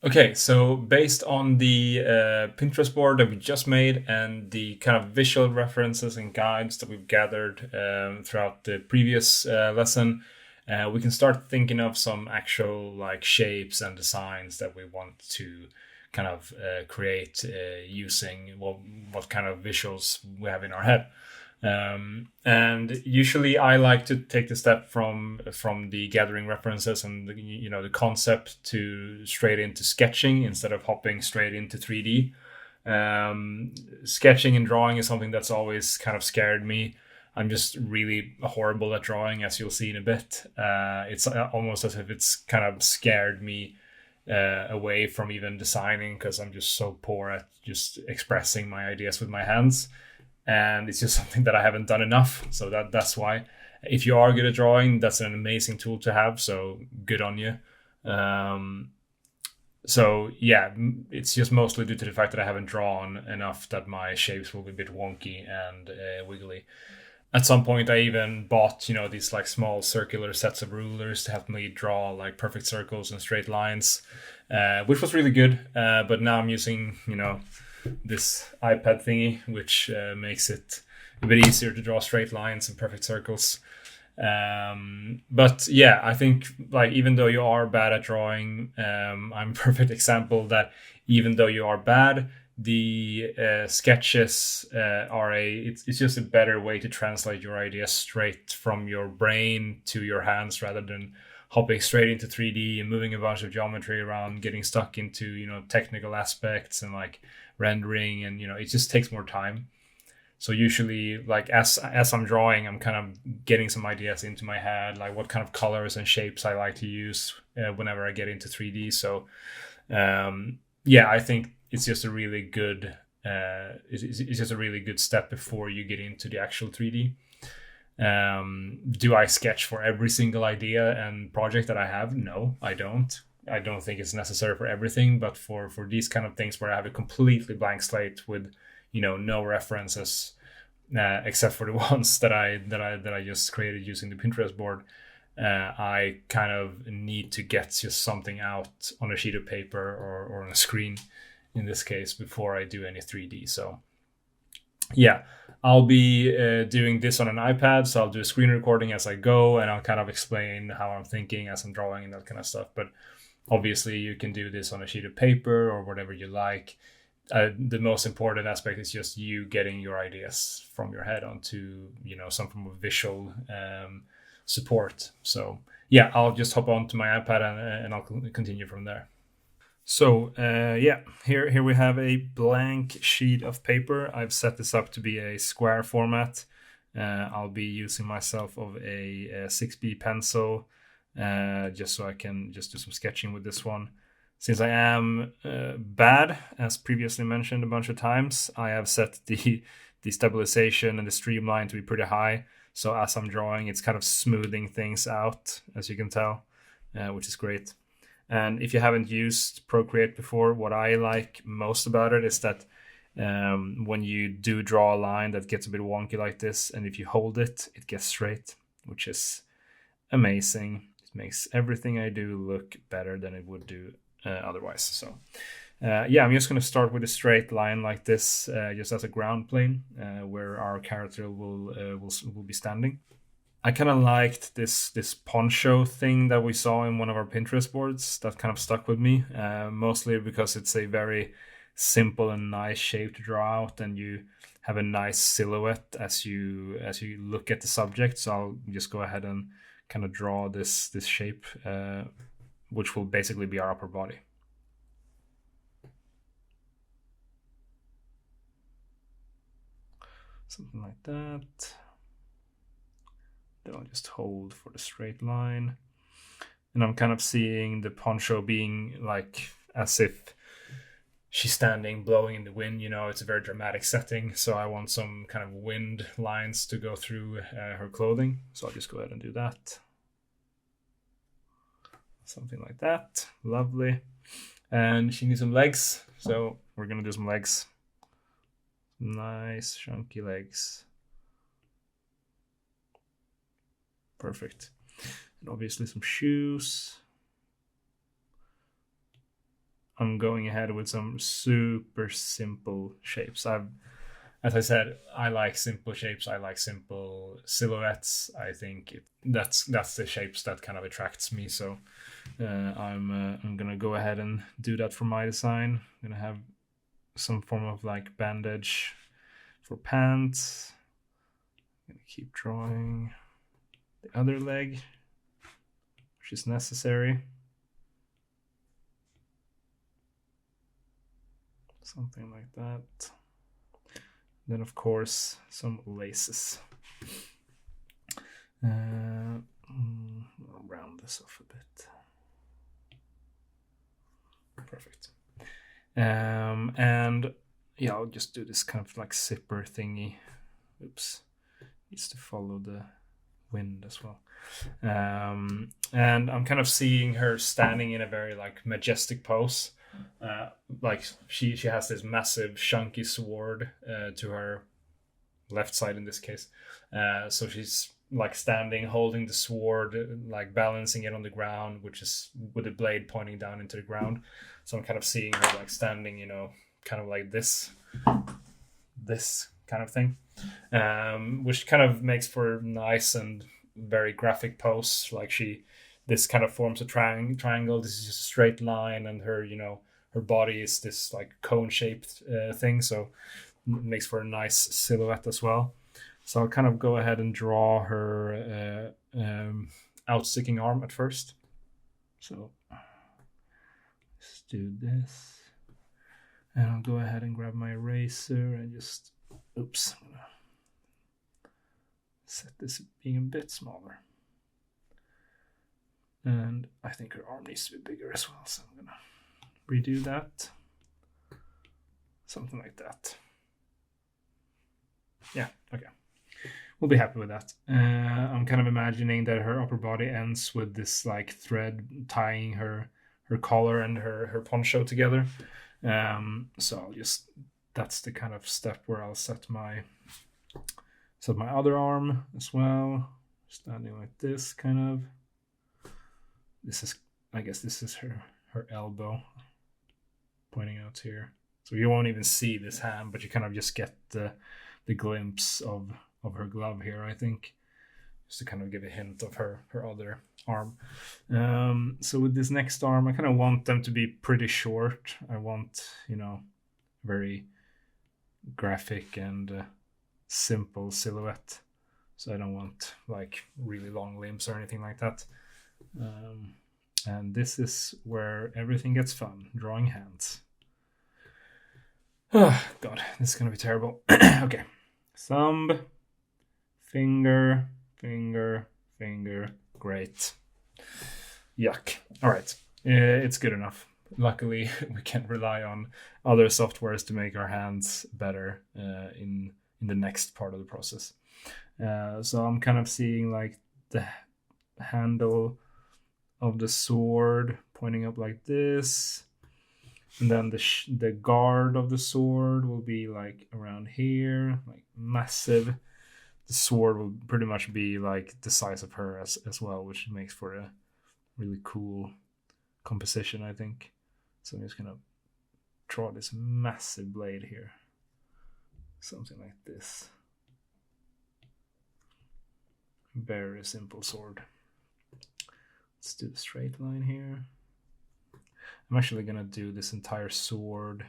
Okay, so based on the Pinterest board that we just made and the kind of visual references and guides that we've gathered throughout the previous lesson, we can start thinking of some actual like shapes and designs that we want to kind of create using what kind of visuals we have in our head. And usually I like to take the step from the gathering references and the concept to straight into sketching instead of hopping straight into 3D. Sketching and drawing is something that's always kind of scared me. I'm just really horrible at drawing, as you'll see in a bit. It's almost as if it's kind of scared me away from even designing because I'm just so poor at just expressing my ideas with my hands, and it's just something that I haven't done enough. So that's why. If you are good at drawing, that's an amazing tool to have. So good on you. Um, so yeah, it's just mostly due to the fact that I haven't drawn enough that my shapes will be a bit wonky and wiggly. At some point, I even bought these like small circular sets of rulers to help me draw like perfect circles and straight lines, which was really good. But now I'm using this iPad thingy, which makes it a bit easier to draw straight lines and perfect circles. But yeah, I think like even though you are bad at drawing, I'm a perfect example that even though you are bad, the sketches are it's just a better way to translate your ideas straight from your brain to your hands rather than hopping straight into 3D and moving a bunch of geometry around, getting stuck into technical aspects and like rendering, and it just takes more time. So usually, like as I'm drawing, I'm kind of getting some ideas into my head, like what kind of colors and shapes I like to use whenever I get into 3D. So yeah, I think it's just a really good it's just a really good step before you get into the actual 3D. Do I sketch for every single idea and project that I have? No, I don't. I don't think it's necessary for everything, but for these kind of things where I have a completely blank slate with no references except for the ones that I just created using the Pinterest board, I kind of need to get just something out on a sheet of paper or on a screen in this case before I do any 3D. So yeah, I'll be doing this on an iPad, so I'll do a screen recording as I go, and I'll kind of explain how I'm thinking as I'm drawing and that kind of stuff. But obviously, you can do this on a sheet of paper or whatever you like. The most important aspect is just you getting your ideas from your head onto some form of visual support. So yeah, I'll just hop onto my iPad and I'll continue from there. So yeah, here we have a blank sheet of paper. I've set this up to be a square format. I'll be using myself of a 6B pencil just so I can just do some sketching with this one. Since I am bad, as previously mentioned a bunch of times, I have set the stabilization and the streamline to be pretty high. So as I'm drawing, it's kind of smoothing things out, as you can tell, which is great. And if you haven't used Procreate before, what I like most about it is that when you do draw a line that gets a bit wonky like this, and if you hold it, it gets straight, which is amazing. It makes everything I do look better than it would do otherwise. So yeah, I'm just going to start with a straight line like this, just as a ground plane where our character will be standing. I kind of liked this poncho thing that we saw in one of our Pinterest boards. That kind of stuck with me, mostly because it's a very simple and nice shape to draw out, and you have a nice silhouette as you look at the subject. So I'll just go ahead and kind of draw this shape, which will basically be our upper body. Something like that. Then I'll just hold for the straight line. And I'm kind of seeing the poncho being like as if she's standing blowing in the wind. It's a very dramatic setting, so I want some kind of wind lines to go through her clothing. So I'll just go ahead and do that. Something like that. Lovely. And she needs some legs, so we're gonna do some legs. Nice chunky legs. Perfect. And obviously some shoes. I'm going ahead with some super simple shapes. As I said, I like simple shapes. I like simple silhouettes. I think that's the shapes that kind of attracts me. So I'm gonna go ahead and do that for my design. I'm gonna have some form of like bandage for pants. I'm gonna keep drawing the other leg, which is necessary. Something like that. Then, of course, some laces. I'll round this off a bit. Perfect. And yeah, I'll just do this kind of like zipper thingy. Oops. Needs to follow the wind as well. And I'm kind of seeing her standing in a very like majestic pose. Like she has this massive chunky sword to her left side in this case. So she's like standing, holding the sword, like balancing it on the ground, which is with the blade pointing down into the ground. So I'm kind of seeing her like standing, you know, kind of like this kind of thing, which kind of makes for a nice and very graphic pose. Like this kind of forms a triangle. This is just a straight line, and her, you know, her body is this like cone shaped thing. So it makes for a nice silhouette as well. So I'll kind of go ahead and draw her outsticking arm at first. So let's do this. And I'll go ahead and grab my eraser and just, oops, I'm gonna set this being a bit smaller. And I think her arm needs to be bigger as well, so I'm gonna redo that. Something like that. Yeah, okay. We'll be happy with that. I'm kind of imagining that her upper body ends with this like thread tying her collar and her poncho together. So I'll just, that's the kind of step where I'll set my other arm as well, standing like this kind of. This is, I guess this is her elbow pointing out here. So you won't even see this hand, but you kind of just get the glimpse of her glove here, I think, just to kind of give a hint of her other arm. So with this next arm, I kind of want them to be pretty short. I want, you know, very graphic and simple silhouette. So I don't want like really long limbs or anything like that. And this is where everything gets fun, drawing hands. Oh, God, this is going to be terrible. Okay. Thumb, finger, finger, finger. Great. Yuck. All right. It's good enough. Luckily, we can rely on other softwares to make our hands better in the next part of the process. So I'm kind of seeing like the handle of the sword pointing up like this. And then the guard of the sword will be like around here, like massive. The sword will pretty much be like the size of her as well, which makes for a really cool composition, I think. So I'm just gonna draw this massive blade here. Something like this. Very simple sword. Let's do the straight line here. I'm actually gonna do this entire sword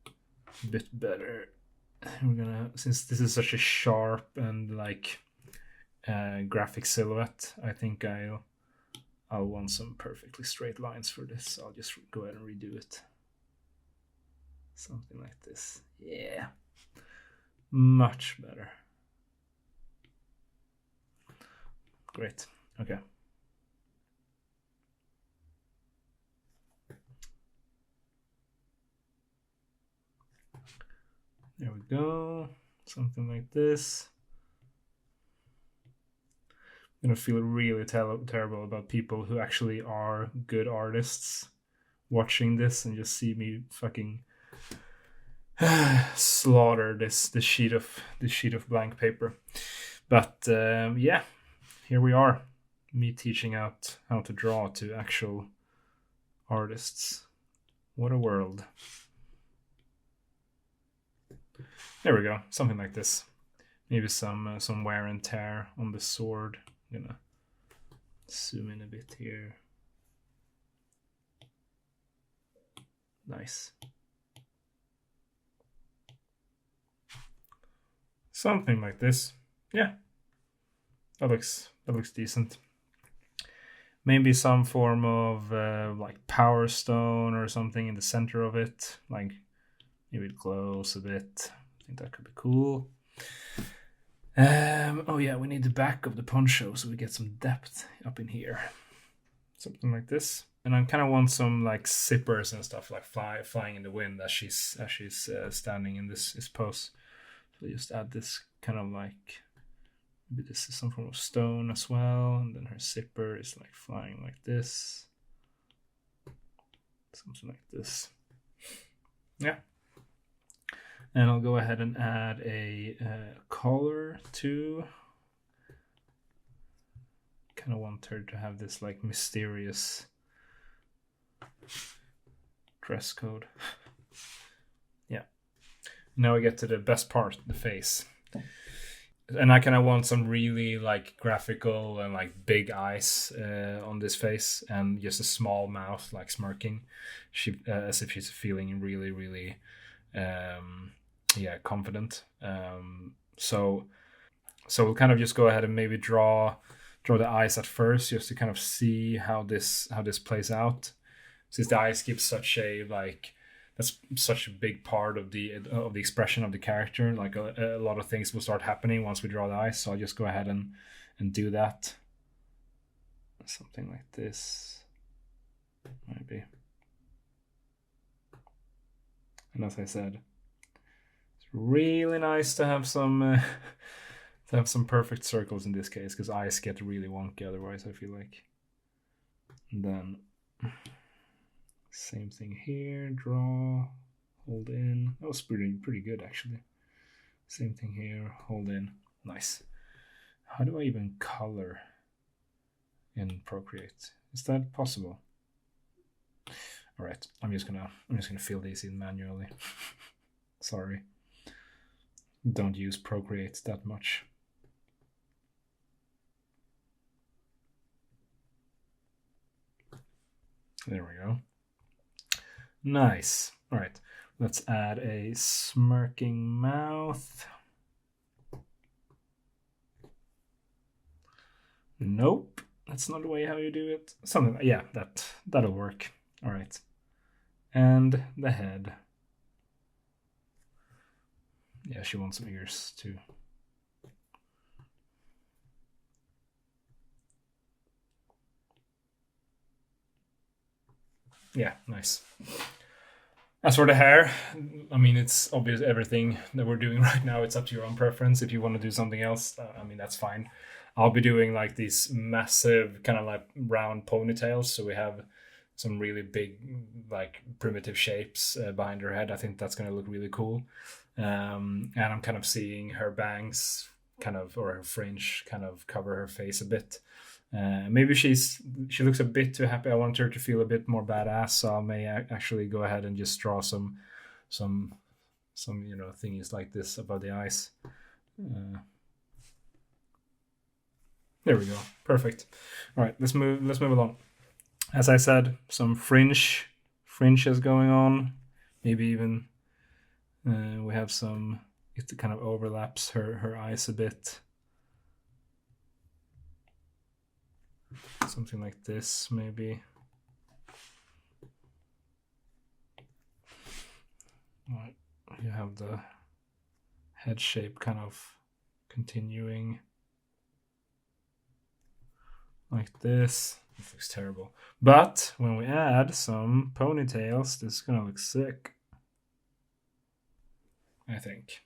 a bit better. We're gonna, since this is such a sharp and like graphic silhouette, I think I'll want some perfectly straight lines for this. So I'll just go ahead and redo it. Something like this. Yeah, much better. Great. Okay. There we go. Something like this. I'm gonna feel really terrible about people who actually are good artists watching this and just see me fucking slaughter this sheet of blank paper. But yeah, here we are, me teaching out how to draw to actual artists. What a world. There we go. Something like this. Maybe some wear and tear on the sword. I'm gonna zoom in a bit here. Nice. Something like this. Yeah. That looks decent. Maybe some form of like power stone or something in the center of it. Like maybe it glows a bit. I think that could be cool. Oh yeah, we need the back of the poncho so we get some depth up in here. Something like this. And I kind of want some like zippers and stuff like flying in the wind as she's standing in this pose. So just add this kind of like, maybe this is some form of stone as well, and then her zipper is like flying like this, something like this. Yeah. And I'll go ahead and add a collar too. Kind of want her to have this like mysterious dress code. Yeah. Now we get to the best part, the face. And I kind of want some really like graphical and like big eyes on this face, and just a small mouth like smirking, as if she's feeling really, really, confident. So we'll kind of just go ahead and maybe draw the eyes at first, just to kind of see how this plays out, since the eyes give such a like. That's such a big part of the expression of the character. Like a lot of things will start happening once we draw the eyes. So I'll just go ahead and do that. Something like this, maybe. And as I said, it's really nice to have some perfect circles in this case, because eyes get really wonky otherwise, I feel like. And then. Same thing here, draw, hold in. That was pretty good actually. Same thing here, hold in. Nice. How do I even color in Procreate? Is that possible? All right, I'm just gonna fill these in manually. Sorry. Don't use Procreate that much. There we go. Nice. All right, let's add a smirking mouth. Nope, that's not the way how you do it. Something, yeah, that'll work. All right, and the head. Yeah, she wants some ears too. Yeah, nice. As for the hair, I mean, it's obvious everything that we're doing right now. It's up to your own preference. If you want to do something else, I mean, that's fine. I'll be doing like these massive kind of like round ponytails. So we have some really big, like primitive shapes behind her head. I think that's going to look really cool. And I'm kind of seeing her bangs kind of, or her fringe kind of cover her face a bit. Maybe she looks a bit too happy. I want her to feel a bit more badass, so I may actually go ahead and just draw some thingies like this above the eyes. There we go. Perfect. All right, let's move along. As I said, some fringes going on. Maybe even we have some. It kind of overlaps her eyes a bit. Something like this, maybe. Right. You have the head shape kind of continuing like this. It looks terrible. But when we add some ponytails, this is gonna look sick. I think.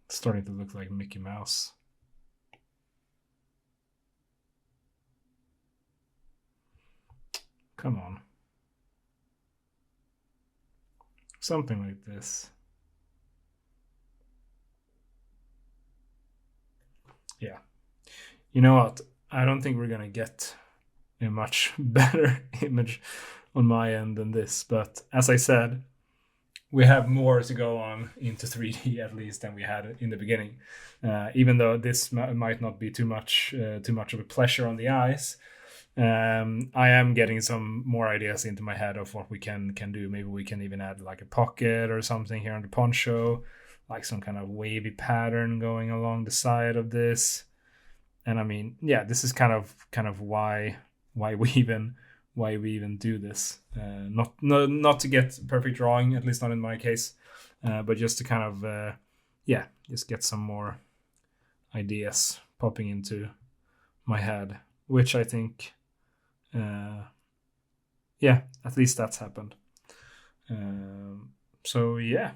It's starting to look like Mickey Mouse. Come on. Something like this. Yeah. You know what? I don't think we're gonna get a much better image on my end than this. But as I said, we have more to go on into 3D at least than we had in the beginning. Even though this might not be too much of a pleasure on the eyes, I am getting some more ideas into my head of what we can do. Maybe we can even add like a pocket or something here on the poncho, like some kind of wavy pattern going along the side of this. And I mean, yeah, this is kind of why we even do this. Not to get perfect drawing, at least not in my case, but just to kind of just get some more ideas popping into my head, which I think at least that's happened. So yeah,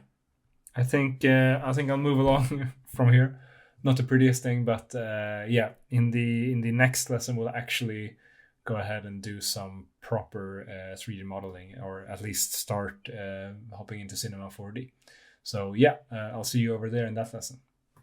I think I'll move along from here. Not the prettiest thing, but in the next lesson we'll actually go ahead and do some proper 3D modeling, or at least start hopping into Cinema 4D. So yeah, I'll see you over there in that lesson.